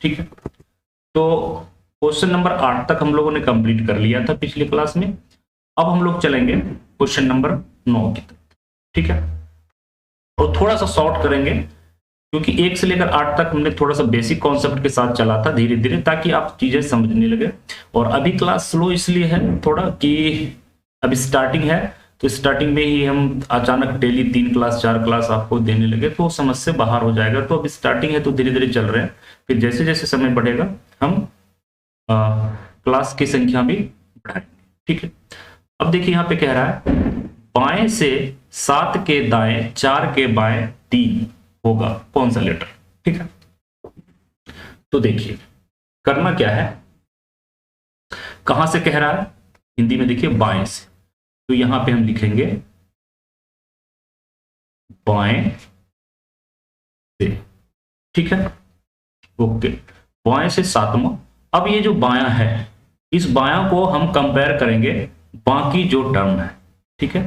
ठीक है, तो क्वेश्चन नंबर 8 तक हम लोगों ने कंप्लीट कर लिया था पिछली क्लास में। अब हम लोग चलेंगे क्वेश्चन नंबर 9 की तरफ। ठीक है, और थोड़ा सा शॉर्ट करेंगे क्योंकि 1 से लेकर 8 तक हमने थोड़ा सा बेसिक कॉन्सेप्ट के साथ चला था धीरे धीरे, ताकि आप चीजें समझने लगे। और अभी क्लास स्लो इसलिए है थोड़ा कि अभी स्टार्टिंग है, तो स्टार्टिंग में ही हम अचानक डेली 3 क्लास 4 क्लास आपको देने लगे तो समझ से बाहर हो जाएगा। तो अभी स्टार्टिंग है तो धीरे धीरे चल रहे हैं, फिर जैसे जैसे समय बढ़ेगा हम क्लास की संख्या भी बढ़ाएंगे। ठीक है, अब देखिए यहाँ पे कह रहा है बाएं से 7 के दाएं 4 के बाएं 3 होगा कौन सा लेटर। ठीक है, तो देखिए करना क्या है, कहां से कह रहा है, हिंदी में देखिए बाएं से, तो यहां पे हम लिखेंगे बाएं से। ठीक है, ओके, बाएं से 7वां। अब ये जो बायां है इस बायां को हम कंपेयर करेंगे बाकी जो टर्म है। ठीक है,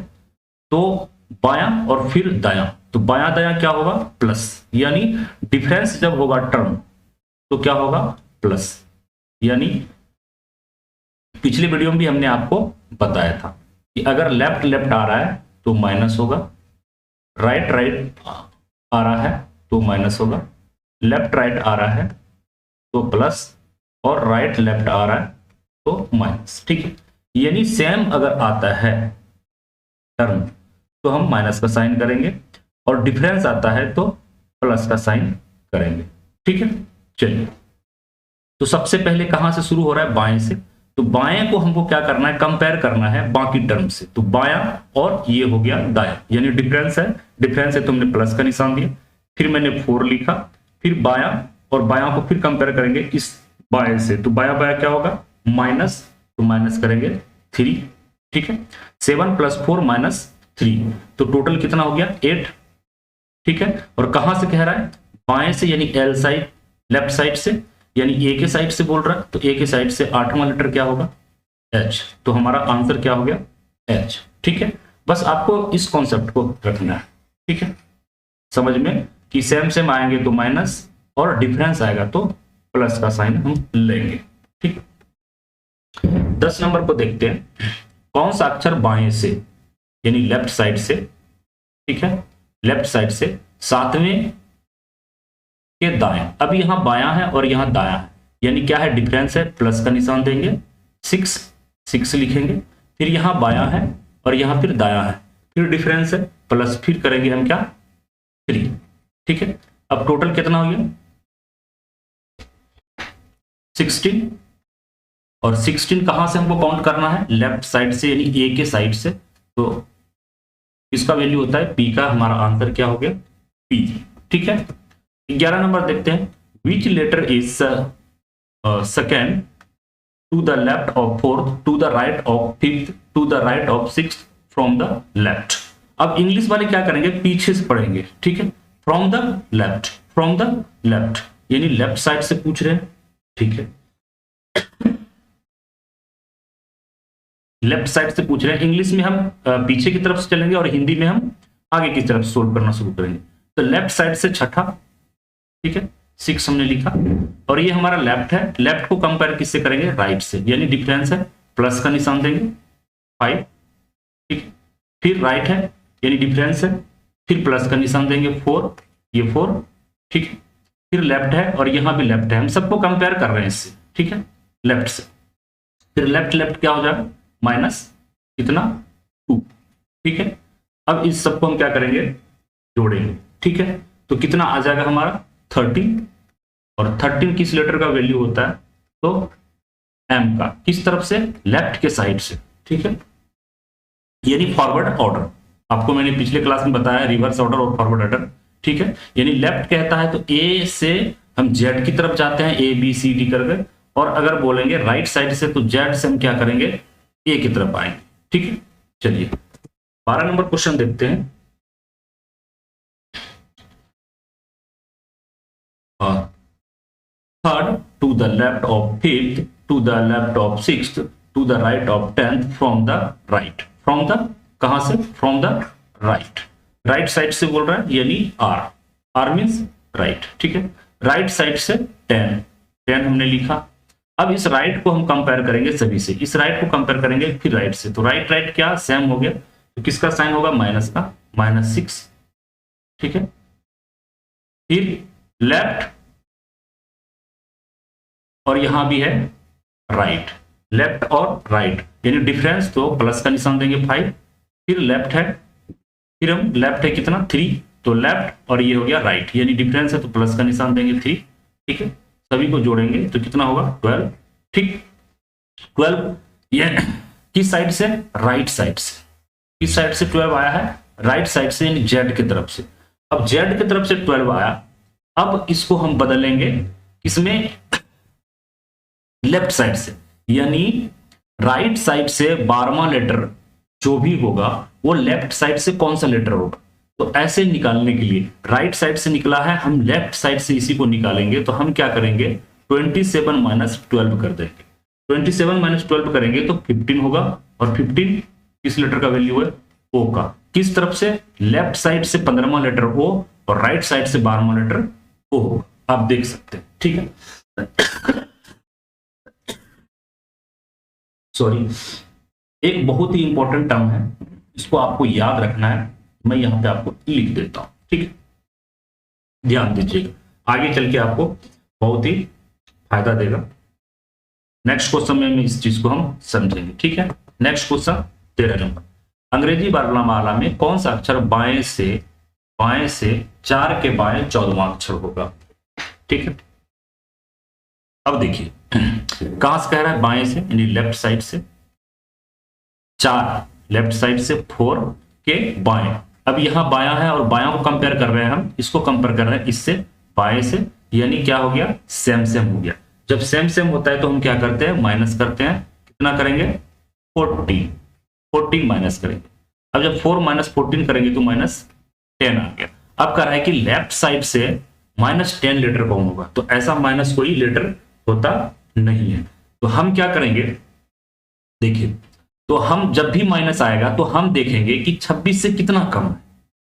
तो बायां और फिर दायां, तो बायां दायां क्या होगा प्लस, यानी डिफरेंस जब होगा टर्म तो क्या होगा प्लस। यानी पिछले वीडियो में भी हमने आपको बताया था कि अगर लेफ्ट लेफ्ट आ रहा है तो माइनस होगा, राइट राइट आ रहा है तो माइनस होगा, लेफ्ट राइट आ रहा है तो प्लस, और राइट लेफ्ट आ रहा है तो माइनस। ठीक है, यानी सेम अगर आता है टर्म तो हम माइनस का साइन करेंगे, और डिफरेंस आता है तो प्लस का साइन करेंगे। ठीक है, चलिए, तो सबसे पहले कहां से शुरू हो रहा है, बाएं से। तो बाएं को हमको क्या करना है, कंपेयर करना है बाकी टर्म से। तो बायां और ये हो गया दायां, यानी डिफरेंस है, डिफरेंस है तो हमने प्लस का निशान दिया, फिर मैंने 4 लिखा, फिर बायां और बायां को फिर कंपेयर करेंगे इस बाएं से, तो बायां बायां क्या होगा माइनस, तो माइनस करेंगे 3। ठीक है, 7 + 4 - 3, तो टोटल कितना हो गया 8। ठीक है, और कहां से कह रहा है, बाएं से, यानी एल साइड, लेफ्ट साइड से, यानी ए के साइड से बोल रहा है, तो ए के साइड से 8वां लेटर क्या होगा एच, तो हमारा आंसर क्या हो गया एच। ठीक है, बस आपको इस कॉन्सेप्ट को रखना है। ठीक है, समझ में कि सेम सेम आएंगे तो माइनस, और डिफरेंस आएगा तो प्लस का साइन हम लेंगे। ठीक, 10 नंबर को देखते हैं, कौन सा अक्षर बाएं से यानी लेफ्ट साइड से, ठीक है, लेफ्ट साइड से 7वें के दाएं। अब यहां बायां है और यहां दायां है, यानी क्या है डिफरेंस है, प्लस का निशान देंगे, 6 लिखेंगे, फिर यहां बायां है और यहां फिर दायां है, फिर डिफरेंस है प्लस, फिर करेंगे हम क्या 3। ठीक है, अब टोटल कितना हो गया 16, और 16 कहां से हमको काउंट करना है, लेफ्ट साइड से, यानी ए के साइड से, तो इसका वैल्यू होता है पी का, हमारा आंसर क्या हो गया पी। ठीक है, 11 नंबर देखते हैं, which letter is second to the left of 4th to the right of 5th to the right of 6th from the left. अब इंग्लिश वाले क्या करेंगे, पीछे से पढ़ेंगे। ठीक है, from the left, from the left, यानी लेफ्ट साइड से पूछ रहे हैं। ठीक है, लेफ्ट साइड से पूछ रहे हैं, इंग्लिश में हम पीछे की तरफ से चलेंगे और हिंदी में हम आगे की तरफ सोल्व करना शुरू करेंगे। तो लेफ्ट साइड से छठा, ठीक है 6 हमने लिखा, और ये हमारा लेफ्ट है, लेफ्ट को कंपेयर किससे करेंगे राइट से, यानी डिफरेंस है प्लस का निशान देंगे 5। ठीक है, फिर राइट है यानी डिफरेंस है, फिर प्लस का निशान देंगे 4, ये 4। ठीक है, फिर लेफ्ट है और यहां भी लेफ्ट है, हम सबको कंपेयर कर रहे हैं इससे। ठीक है, लेफ्ट से, फिर लेफ्ट लेफ्ट क्या हो जाएगा माइनस कितना 2। ठीक है, अब इस सबको हम क्या करेंगे जोड़ेंगे। ठीक है, तो कितना आ जाएगा हमारा 13, और 13 किस लेटर का वैल्यू होता है, तो एम का, किस तरफ से लेफ्ट के साइड से। ठीक है, यानी फॉरवर्ड ऑर्डर, आपको मैंने पिछले क्लास में बताया रिवर्स ऑर्डर और फॉरवर्ड ऑर्डर। ठीक है, यानी लेफ्ट कहता है तो ए से हम जेड की तरफ जाते हैं, ए बी सी डी करके, और अगर बोलेंगे राइट साइड से तो जेड से हम क्या करेंगे ए की तरफ आएंगे। ठीक है, चलिए 12 नंबर क्वेश्चन देखते हैं। Third to the left of 5th to the left of 6th to the right of 10th from the right, from the कहां से, from the right, right side से बोल रहा है, यानी आर, आर मीन्स राइट। ठीक है, राइट साइड से 10, 10 हमने लिखा। अब इस राइट को हम कंपेयर करेंगे सभी से, इस राइट को कंपेयर करेंगे फिर राइट से, तो राइट राइट क्या सेम हो गया, तो किसका साइन होगा माइनस का, -6, ठीक है। फिर लेफ्ट, और यहां भी है राइट, लेफ्ट और राइट यानी डिफरेंस, तो प्लस का निशान देंगे 5। फिर लेफ्ट है, फिर हम लेफ्ट है कितना 3, तो लेफ्ट और ये हो गया राइट यानी डिफरेंस है तो प्लस का निशान देंगे 3, ठीक है। सभी को जोड़ेंगे तो कितना होगा 12, ठीक। 12 ये किस साइड से, राइट साइड से, किस साइड से 12 आया है, राइट साइड से यानी जेड की तरफ से। अब जेड की तरफ से 12 आया, अब इसको हम बदलेंगे इसमें लेफ्ट साइड से, यानी राइट साइड से 12वां लेटर जो भी होगा वो लेफ्ट साइड से कौन सा लेटर होगा, तो ऐसे निकालने के लिए राइट साइड से निकला है, हम लेफ्ट साइड से इसी को निकालेंगे, तो हम क्या करेंगे 27 - 12 कर देंगे। 27 - 12 करेंगे तो 15 होगा, और 15 किस लेटर का वैल्यू है, ओ का। किस तरफ से, लेफ्ट साइड से 15वां लेटर ओ और राइट साइड से 12वां लेटर ओ होगा, आप देख सकते हैं, ठीक है। सॉरी, एक बहुत ही इंपॉर्टेंट टर्म है, इसको आपको याद रखना है, मैं यहां पे आपको लिख देता हूं, ठीक है, ध्यान दीजिएगा, आगे चल के आपको बहुत ही फायदा देगा। नेक्स्ट क्वेश्चन में इस चीज को हम समझेंगे, ठीक है। नेक्स्ट क्वेश्चन 13 नंबर, अंग्रेजी वर्णमाला में कौन सा अक्षर बाएं से 4 के बाएं 14वां अक्षर होगा, ठीक है। अब देखिए कहां से कह रहा है, बाएं से यानी लेफ्ट साइड से, 4 लेफ्ट साइड से 4 के बाएं। अब यहां बायां है और बायां को कंपेयर कर रहे हैं हम, इसको कंपेयर कर रहे हैं इससे, बाएं से, यानी क्या हो गया सेम सेम हो गया। जब सेम सेम होता है तो हम क्या करते हैं माइनस करते हैं, कितना करेंगे 14 माइनस करेंगे। अब जब 4 - 14 करेंगे तो -10 आ गया। अब कह रहा है कि लेफ्ट साइड से -10 लेटर कौन होगा, तो ऐसा माइनस कोई लेटर होता नहीं है, तो हम क्या करेंगे, देखिए, तो हम जब भी माइनस आएगा तो हम देखेंगे कि 26 से कितना कम है,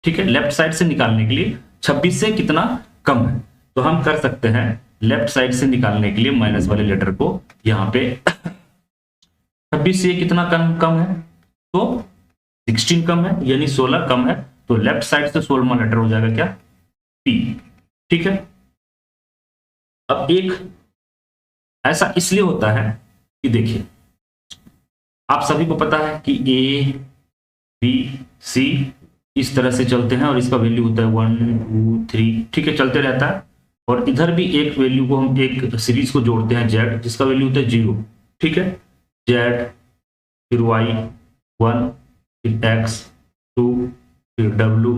ठीक है। लेफ्ट साइड से निकालने के लिए 26 से कितना कम है, तो हम कर सकते हैं लेफ्ट साइड से निकालने के लिए माइनस वाले लेटर को यहां पे 26 से कितना कम है, तो 16 कम है, यानी 16 कम है, तो लेफ्ट साइड से 16वां लेटर हो जाएगा क्या, पी, ठीक है। अब एक ऐसा इसलिए होता है कि देखिए आप सभी को पता है कि ए बी सी इस तरह से चलते हैं और इसका वैल्यू होता है 1 2 3, ठीक है, चलते रहता है। और इधर भी एक वैल्यू को हम एक सीरीज को जोड़ते हैं जेड, जिसका वैल्यू होता है 0, ठीक है, जेड फिर वाई 1 फिर एक्स 2 फिर डब्ल्यू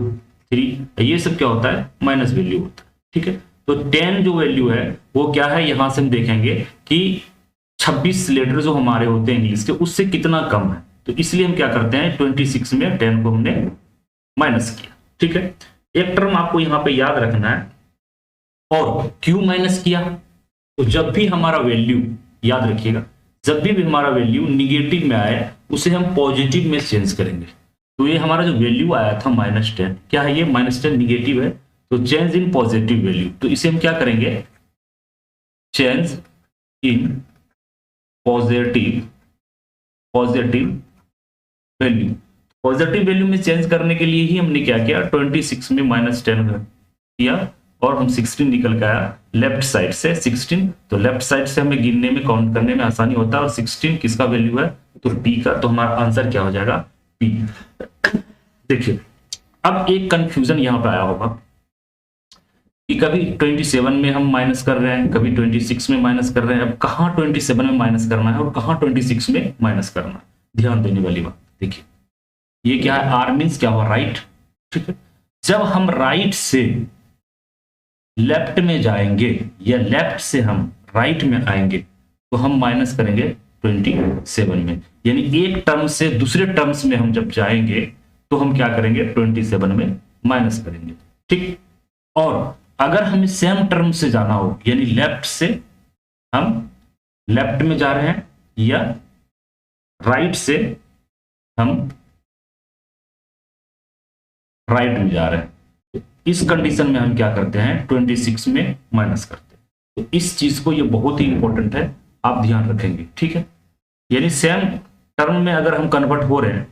3, ये सब क्या होता है माइनस वैल्यू होता है, ठीक है। तो 10 जो वैल्यू है वो क्या है, यहां से हम देखेंगे कि 26 लेटर जो हमारे होते हैं इंग्लिश के उससे कितना कम है, तो इसलिए हम क्या करते हैं 26 में 10 को हमने माइनस किया, ठीक है। एक टर्म आपको यहां पे याद रखना है, और क्यों माइनस किया, तो जब भी हमारा वैल्यू, याद रखिएगा, जब भी हमारा वैल्यू निगेटिव में आए उसे हम पॉजिटिव में चेंज करेंगे। तो ये हमारा जो वैल्यू आया था -10, क्या है ये -10 निगेटिव है, तो चेंज इन पॉजिटिव वैल्यू, तो इसे हम क्या करेंगे change in positive value. Positive value में चेंज करने के लिए ही हमने क्या किया 26 में -10 किया और हम 16 निकल के आया लेफ्ट साइड से 16, तो लेफ्ट साइड से हमें गिनने में काउंट करने में आसानी होता है, और 16 किसका वैल्यू है, तो पी का, तो हमारा आंसर क्या हो जाएगा पी। देखिए अब एक कंफ्यूजन यहां पे आया होगा कि कभी 27 में हम माइनस कर रहे हैं, कभी 26 में माइनस कर रहे हैं, अब कहां 27 में माइनस करना है और कहां 26 में माइनस करना है, ध्यान देने वाली बात। देखिए ये क्या है, आर मीन्स क्या हुआ राइट, ठीक है। जब हम राइट से लेफ्ट में जाएंगे या लेफ्ट से हम राइट में आएंगे तो हम माइनस करेंगे 27 में, यानी एक टर्म से दूसरे टर्म्स में हम जब जाएंगे तो हम क्या करेंगे 27 में माइनस करेंगे, ठीक। और अगर हमें सेम टर्म से जाना हो, यानी लेफ्ट से हम लेफ्ट में जा रहे हैं या राइट से हम राइट में जा रहे हैं, तो इस कंडीशन में हम क्या करते हैं 26 में माइनस करते हैं। तो इस चीज को ये बहुत ही इंपॉर्टेंट है, आप ध्यान रखेंगे, ठीक है। यानी सेम टर्म में अगर हम कन्वर्ट हो रहे हैं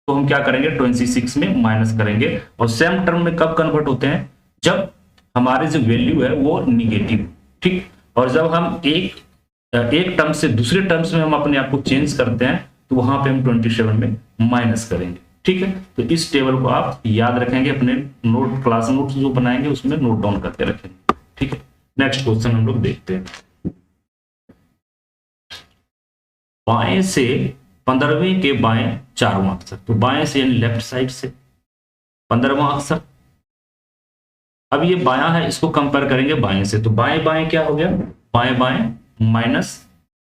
तो हम क्या करेंगे, 26 में माइनस करेंगे। और सेम टर्म में कब कन्वर्ट होते हैं, जब हमारे जो वैल्यू है वो निगेटिव, ठीक। और जब हम एक टर्म से दूसरे टर्म्स में हम अपने आप को चेंज करते हैं तो वहां पे हम 27 में माइनस करेंगे, ठीक है। तो इस टेबल को आप याद रखेंगे, अपने नोट क्लास नोट्स जो बनाएंगे उसमें नोट डाउन करके रखेंगे, ठीक है। नेक्स्ट क्वेश्चन हम लोग देखते हैं। बाएं से 15वें के बाएं चारों अक्षर, तो बाएं से यानी लेफ्ट साइड से 15वां अक्षर। अब ये बायां है, इसको कंपेयर करेंगे बाएं से, तो बाएं बाएं क्या हो गया, बाएं बाएं माइनस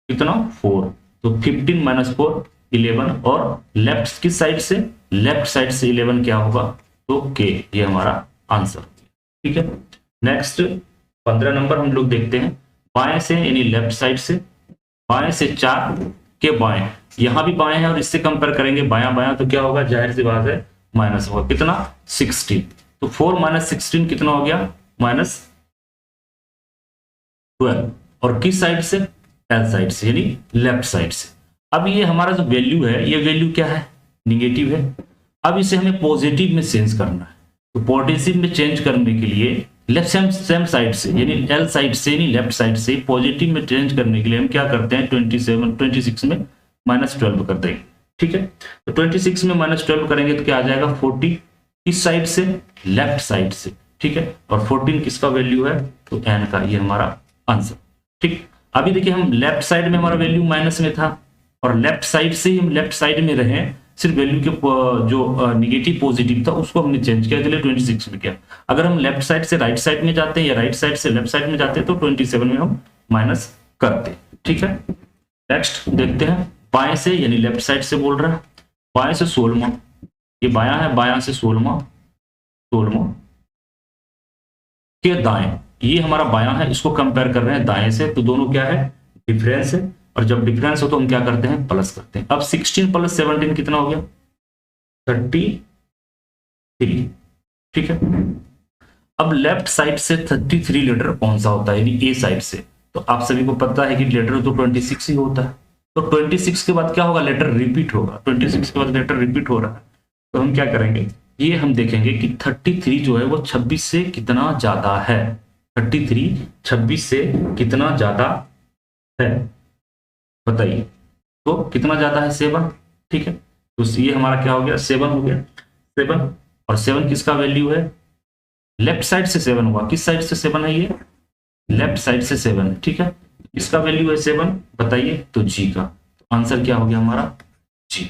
कितना 4, तो 15 माइनस 4 11, और लेफ्ट किस साइड से, लेफ्ट साइड से 11 क्या होगा, तो के, ये हमारा आंसर, ठीक है। नेक्स्ट 15 नंबर हम लोग देखते हैं। बाएं से यानी लेफ्ट साइड से, बाएं से 4 के बाएं, यहां भी बाएं है और इससे कंपेयर करेंगे बायां बायां, तो क्या होगा, जाहिर सी बात है माइनस होगा, कितना 16, तो 4 माइनस 16 कितना हो गया, माइनस 12, और किस साइड से, एल साइड से यानी लेफ्ट साइड से। अब ये हमारा जो वैल्यू है, ये वैल्यू क्या है, निगेटिव है। अब इसे हमें पॉजिटिव में चेंज करना है, तो पॉजिटिव में चेंज करने के लिए लेफ्ट सेम साइड से यानी एल साइड से यानी लेफ्ट साइड से पॉजिटिव में चेंज करने के लिए हम क्या करते हैं, 26 में माइनस 12 कर देंगे, ठीक है। तो 26 में माइनस 12 करेंगे तो क्या आ जाएगा 40, किस साइड से, लेफ्ट साइड से, ठीक है। और 14 किसका वैल्यू है, तो एन का, ये हमारा आंसर, ठीक। अभी देखिए हम लेफ्ट साइड में हमारा वैल्यू माइनस में था और लेफ्ट साइड से ही हम लेफ्ट साइड में रहे, सिर्फ वैल्यू के जो निगेटिव पॉजिटिव था उसको हमने चेंज किया, इसलिए 26 में किया। अगर हम लेफ्ट साइड से राइट साइड में जाते हैं या राइट साइड से लेफ्ट साइड में जाते हैं तो 27 में हम माइनस करते, ठीक है। नेक्स्ट देखते हैं, बाएं से यानी लेफ्ट साइड से बोल रहा है, बाएं से 16वां, ये बायां है, बायां से 16वां के दाएं, ये हमारा बायां है, इसको कंपेयर कर रहे हैं दाएं से, तो दोनों क्या है, डिफरेंस है। और जब डिफरेंस हो तो हम क्या करते हैं, प्लस करते हैं। अब 16 प्लस 17 कितना हो गया, 33, ठीक है। अब लेफ्ट साइड से 33 लेटर कौन सा होता है, यानी ए साइड से, तो आप सभी को पता है कि लेटर तो 26 ही होता है, तो 26 के बाद क्या होगा, लेटर रिपीट होगा, 26 के बाद लेटर रिपीट हो रहा है, तो हम क्या करेंगे, ये हम देखेंगे कि 33 जो है वो 26 से कितना ज्यादा है, 33 26 से कितना ज्यादा है, बताइए। तो कितना ज्यादा है, 7, ठीक है। तो ये हमारा क्या हो गया, 7 हो गया, 7, और 7 किसका वैल्यू है, लेफ्ट साइड से 7 हुआ, किस साइड से 7 है, ये लेफ्ट साइड से 7 है, ठीक है। इसका वैल्यू है 7, बताइए, तो जी का आंसर क्या हो गया हमारा, जी,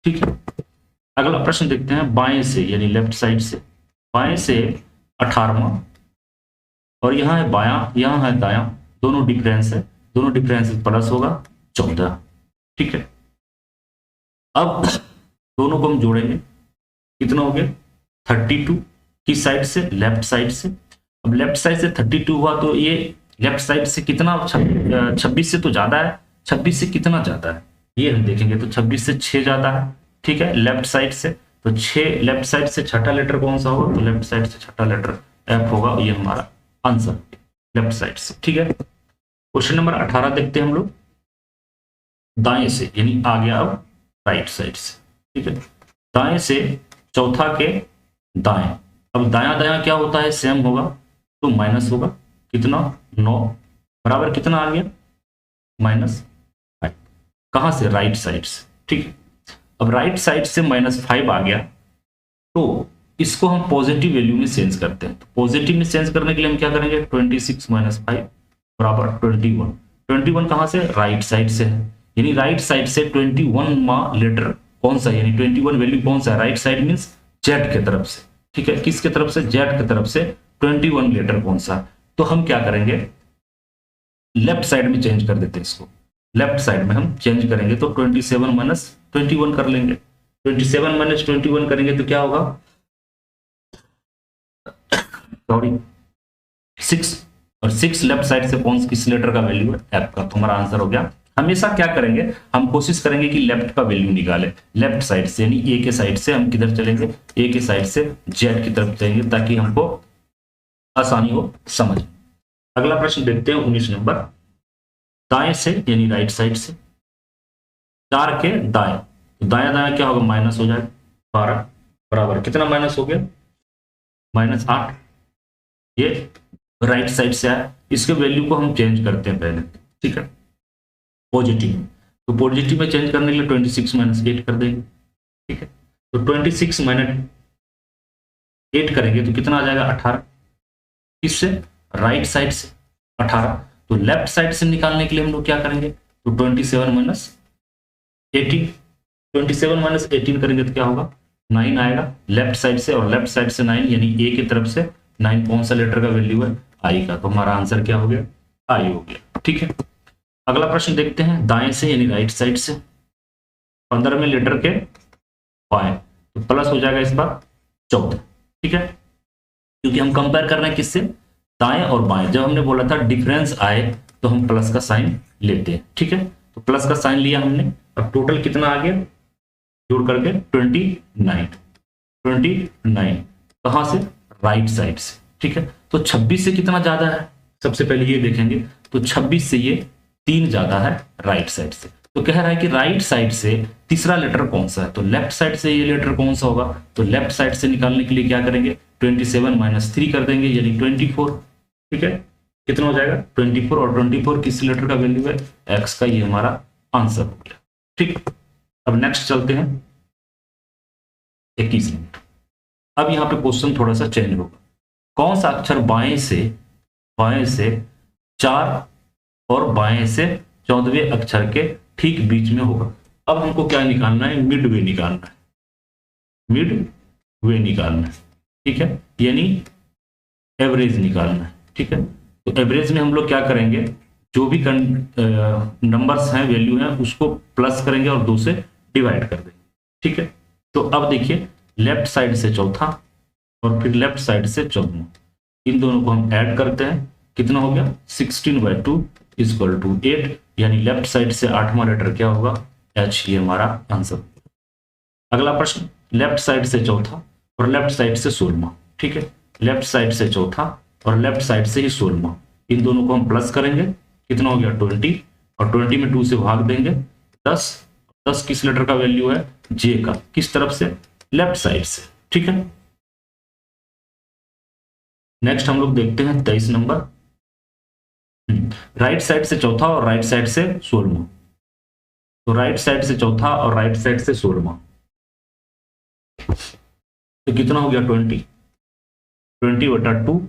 ठीक है। अगला प्रश्न देखते हैं, बाएं से यानी लेफ्ट साइड से, बाएं से 18वां, और यहाँ है बायां, यहाँ है दायां, दोनों डिफरेंस है, दोनों डिफरेंस प्लस होगा 14, ठीक है। अब दोनों को हम जोड़ेंगे, कितना हो गया 32, किस साइड से, लेफ्ट साइड से। अब लेफ्ट साइड से 32 हुआ तो ये लेफ्ट साइड से कितना, 26 से तो ज्यादा है, 26 से कितना ज्यादा है ये हम देखेंगे, तो 26 से 6 ज्यादा है, ठीक है, लेफ्ट साइड से। तो 6 लेफ्ट साइड से छठा लेटर कौन सा होगा, तो लेफ्ट साइड से छठा लेटर एफ होगा, ये हमारा आंसर लेफ्ट साइड से, ठीक है। क्वेश्चन नंबर 18 देखते हैं हम लोग, दाएं से यानी आ गया अब राइट साइड से, ठीक है। दाएं से चौथा के दाएं, अब दाया दाया क्या होता है, सेम होगा, तो माइनस होगा, कितना 9 बराबर कितना आ गया, -5, कहां से, राइट साइड से, ठीक है। अब राइट साइड से -5 आ गया, तो इसको हम पॉजिटिव वैल्यू में चेंज करते हैं, तो पॉजिटिव में चेंज करने के लिए हम क्या करेंगे, 26 - 5 बराबर 21, 21 कहां से, राइट साइड से है, यानी राइट साइड से 21वां लेटर कौन सा, यानी 21 वैल्यू कौन सा है, राइट साइड मींस जेड के तरफ से, ठीक है, किसके तरफ से, जेड की तरफ से 21 लेटर कौन सा, तो हम क्या करेंगे, लेफ्ट साइड में चेंज कर देते हैं इसको, लेफ्ट साइड में हम चेंज करेंगे, तो 27 - 21 कर लेंगे, 27 - 21 करेंगे तो क्या होगा, सॉरी 6, और 6 लेफ्ट साइड से कौन किस लेटर का वैल्यू है, एफ का, तो हमारा आंसर हो गया। हमेशा क्या करेंगे, हम कोशिश करेंगे कि लेफ्ट का वैल्यू निकालें, लेफ्ट साइड से यानी ए के साइड से हम किधर चलेंगे, ए के साइड से जेड की तरफ चलेंगे, ताकि हमको आसानी हो समझ। अगला प्रश्न देखते हैं 19 नंबर। दाएं से यानी राइट साइड से 4 के दाएं, तो दाया दाया क्या होगा, माइनस हो जाएगा 12 बराबर कितना माइनस हो गया, -8। ये राइट साइड से आया, इसके वैल्यू को हम चेंज करते हैं पहले, ठीक है, पॉजिटिव। तो पॉजिटिव में चेंज करने के लिए 26 - 8 कर देंगे, ठीक है। तो 26 - 8 करेंगे तो कितना आ जाएगा 18। इससे राइट साइड से 18, तो लेफ्ट साइड से निकालने के लिए हम लोग क्या करेंगे, तो 27 - 18, 27 - 18 करेंगे तो क्या होगा 9 आएगा लेफ्ट साइड से, और लेफ्ट साइड से 9 यानी ए की तरफ से 9 कौन सा लेटर का वैल्यू है, आई का, तो हमारा आंसर क्या हो गया, आई हो गया, ठीक है। अगला प्रश्न देखते हैं, दाएं से यानी राइट साइड से 15वें लेटर के बाएं, तो प्लस हो जाएगा इस बार 14, ठीक है, क्योंकि हम कंपेयर कर रहे हैं किससे, दाएं और बाएं। जब हमने बोला था डिफरेंस आए तो हम प्लस का साइन लेते हैं, ठीक है, तो प्लस का साइन लिया हमने। अब टोटल कितना आ गया जोड़ करके 29 कहां से, राइट साइड से, ठीक है। तो 26 से कितना ज्यादा है, सबसे पहले ये देखेंगे, तो 26 से ये 3 ज्यादा है राइट साइड से। तो कह रहा है कि राइट साइड से तीसरा लेटर कौन सा है, तो लेफ्ट साइड से ये लेटर कौन सा होगा, तो लेफ्ट साइड से निकालने के लिए क्या करेंगे, 27 - 3 कर देंगे यानी 24, ठीक है। कितना हो जाएगा 24, और 24 किस लेटर का वैल्यू है, एक्स का, ये हमारा आंसर हो गया, ठीक। अब नेक्स्ट चलते हैं 21 नंबर। अब यहाँ पे क्वेश्चन थोड़ा सा चेंज होगा, कौन सा अक्षर बाएं से 4 और बाएं से 14वें अक्षर के ठीक बीच में होगा। अब हमको क्या निकालना है, मिड वे निकालना है, ठीक है, यानी एवरेज निकालना है, ठीक है। तो एवरेज में हम लोग क्या करेंगे, जो भी नंबर्स हैं, वैल्यू हैं, उसको प्लस करेंगे और 2 से डिवाइड कर देंगे, ठीक है। तो अब देखिए लेफ्ट साइड से चौथा और फिर लेफ्ट साइड से 14वां, इन दोनों को हम ऐड करते हैं, कितना हो गया 16/2 = 8, यानी लेफ्ट साइड से 8वां लेटर क्या होगा, एच, ये हमारा आंसर। अगला प्रश्न, लेफ्ट साइड से चौथा और लेफ्ट साइड से 16वां, ठीक है, लेफ्ट साइड से चौथा और लेफ्ट साइड से ही 16वां, इन दोनों को हम प्लस करेंगे, कितना हो गया 20, और 20 में 2 से भाग देंगे 10 किस लेटर का वैल्यू है, जे का, किस तरफ से, लेफ्ट साइड से, ठीक है। नेक्स्ट हम लोग देखते हैं 23 नंबर, राइट साइड से चौथा और राइट साइड से 16वां, तो राइट साइड से चौथा और राइट साइड से 16वां, तो कितना हो गया 20/2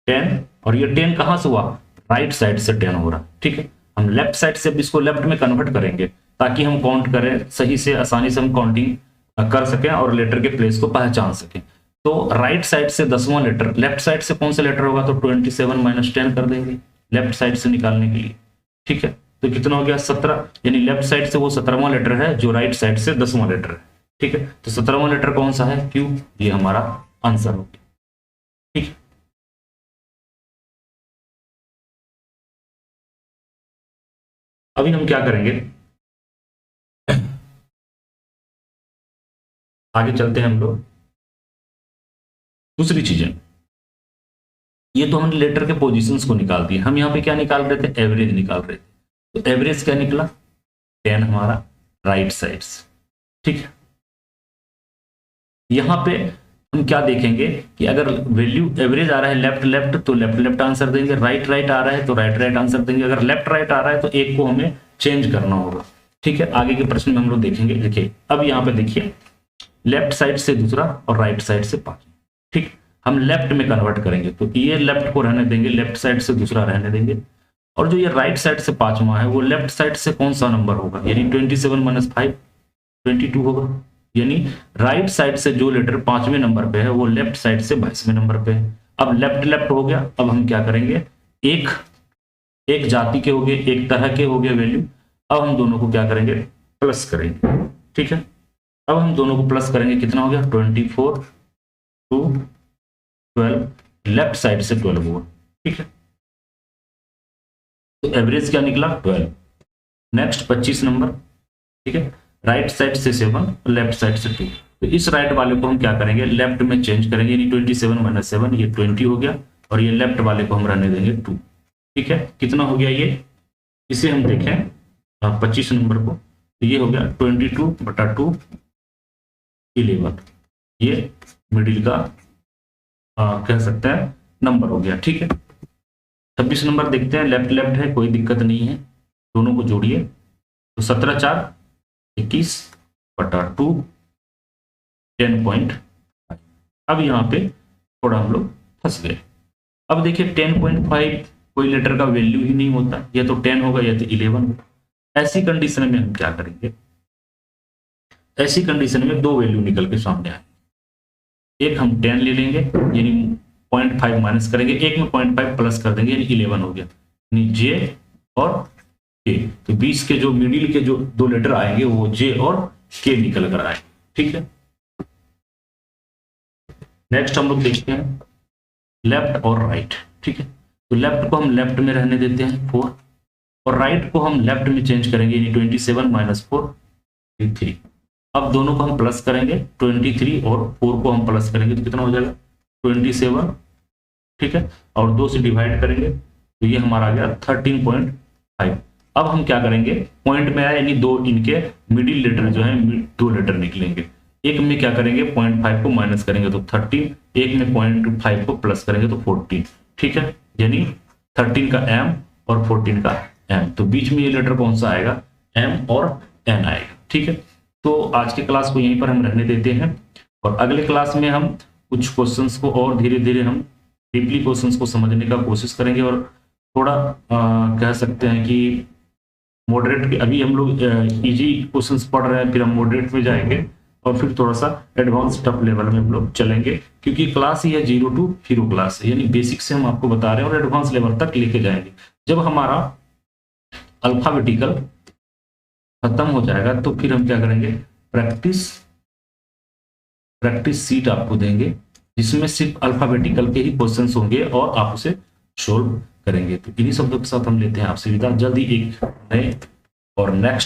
10, और ये 10 कहां से हुआ, राइट साइड से 10 हो रहा, ठीक है। हम लेफ्ट साइड से इसको लेफ्ट में कन्वर्ट करेंगे ताकि हम काउंट करें सही से, आसानी से हम काउंटिंग कर सकें और लेटर के प्लेस को पहचान सकें। तो राइट साइड से 10वां लेटर, लेफ्ट साइड से कौन सा लेटर होगा, तो 27 - 10 कर देंगे लेफ्ट साइड से निकालने के लिए, ठीक है। तो कितना हो गया 17, यानी लेफ्ट साइड से वो 17वां लेटर है जो राइट साइड से 10वां लेटर है, ठीक है। तो 17वां लेटर कौन सा है, क्यू, ये हमारा आंसर हो गया, ठीक है। अभी हम क्या करेंगे, आगे चलते हैं हम लोग, दूसरी चीजें, ये तो हमने लेटर के पोजीशंस को निकाल दिए, हम यहाँ पे क्या निकाल रहे थे, एवरेज निकाल रहे थे। तो एवरेज क्या निकला 10 हमारा राइट साइड से, ठीक है। यहाँ पे हम क्या देखेंगे कि अगर वैल्यू एवरेज आ रहा है लेफ्ट लेफ्ट, तो लेफ्ट लेफ्ट आंसर देंगे, राइट राइट आ रहा है तो राइट राइट आंसर देंगे, अगर लेफ्ट राइट आ रहा है तो एक को हमें चेंज करना होगा, ठीक है। आगे के प्रश्न में हम लोग देखेंगे। देखिए अब यहाँ पे देखिए, लेफ्ट साइड से दूसरा और राइट साइड से 5, ठीक, हम लेफ्ट में कन्वर्ट करेंगे, तो ये लेफ्ट को रहने देंगे, लेफ्ट साइड से दूसरा रहने देंगे, और जो ये राइट साइड से 5वां है वो लेफ्ट साइड से कौन सा नंबर होगा, यानी 27 - 5 22 होगा, यानी राइट साइड से जो लेटर 5वें नंबर पे है वो लेफ्ट साइड से 22वें नंबर पे है। अब लेफ्ट लेफ्ट हो गया, अब हम क्या करेंगे, एक जाति के हो गए, एक तरह के हो गए वैल्यू, अब हम दोनों को क्या करेंगे, प्लस करेंगे, ठीक है। अब हम दोनों को प्लस करेंगे, कितना हो गया 24 to 12, लेफ्ट साइड से 12 हुआ, ठीक है। तो एवरेज क्या निकला 12। नेक्स्ट 25 नंबर, ठीक है, राइट साइड से 7, लेफ्ट साइड से 2, तो इस राइट वाले को हम क्या करेंगे, लेफ्ट में चेंज करेंगे, यानी 27 - 7 ये 20 हो गया, और ये लेफ्ट वाले को हम रहने देंगे 2। ठीक है, कितना हो गया ये, इसे हम देखें 25 नंबर को, तो ये हो गया 22/2 11। ये मिडिल का कह सकते हैं नंबर हो गया। ठीक है, 26 नंबर देखते हैं, लेफ्ट लेफ्ट है, कोई दिक्कत नहीं है, दोनों को जोड़िए तो 17×4 21/2 10.5। अब यहाँ पे थोड़ा हम लोग फंस गए। अब देखिए 10.5 कोई लेटर का वैल्यू ही नहीं होता, या तो 10 होगा या तो 11 होगा। ऐसी कंडीशन में हम क्या करेंगे, ऐसी कंडीशन में दो वैल्यू निकल के सामने आए, एक हम 10 ले लेंगे यानी 0.5 माइनस करेंगे, एक में 0.5 प्लस कर देंगे यानी 11 हो गया, यानी जे और के। तो 20 के जो मिडिल के जो दो लेटर आएंगे वो जे और के निकल कर आए। ठीक है, नेक्स्ट हम लोग देखते हैं लेफ्ट और राइट। ठीक है, तो लेफ्ट को हम लेफ्ट में रहने देते हैं 4 और राइट को हम लेफ्ट में चेंज करेंगे यानी 27 - 4 3। अब दोनों को हम प्लस करेंगे, 23 और 4 को हम प्लस करेंगे तो कितना हो जाएगा 27। ठीक है, और 2 से डिवाइड करेंगे तो ये हमारा आ गया 13.5। अब हम क्या करेंगे, पॉइंट में आए यानी दो इनके मिडिल लेटर जो है दो लेटर निकलेंगे, एक में क्या करेंगे 0.5 को माइनस करेंगे तो 13, एक में 0.5 को प्लस करेंगे तो 14। ठीक है, यानी 13 का m और 14 का m, तो बीच में ये लेटर कौन सा आएगा, m और n आएगा। ठीक है, तो आज के क्लास को यहीं पर हम रहने देते हैं और अगले क्लास में हम कुछ क्वेश्चंस को और धीरे धीरे हम डीपली क्वेश्चंस को समझने का कोशिश करेंगे और थोड़ा कह सकते हैं कि मॉडरेट के, अभी हम लोग इजी क्वेश्चंस पढ़ रहे हैं, फिर हम मॉडरेट में जाएंगे और फिर थोड़ा सा एडवांस टफ लेवल में हम लोग चलेंगे, क्योंकि क्लास ही है 0 to 0 क्लास है, यानी बेसिक से हम आपको बता रहे हैं और एडवांस लेवल तक लेके जाएंगे। जब हमारा अल्फाबेटिकल खत्म हो जाएगा तो फिर हम क्या करेंगे, प्रैक्टिस सीट आपको देंगे जिसमें सिर्फ अल्फाबेटिकल के ही क्वेश्चंस होंगे और आप उसे सोल्व करेंगे। तो इन्हीं शब्दों के साथ हम लेते हैं आपसे विदा, जल्दी एक नए और नेक्स्ट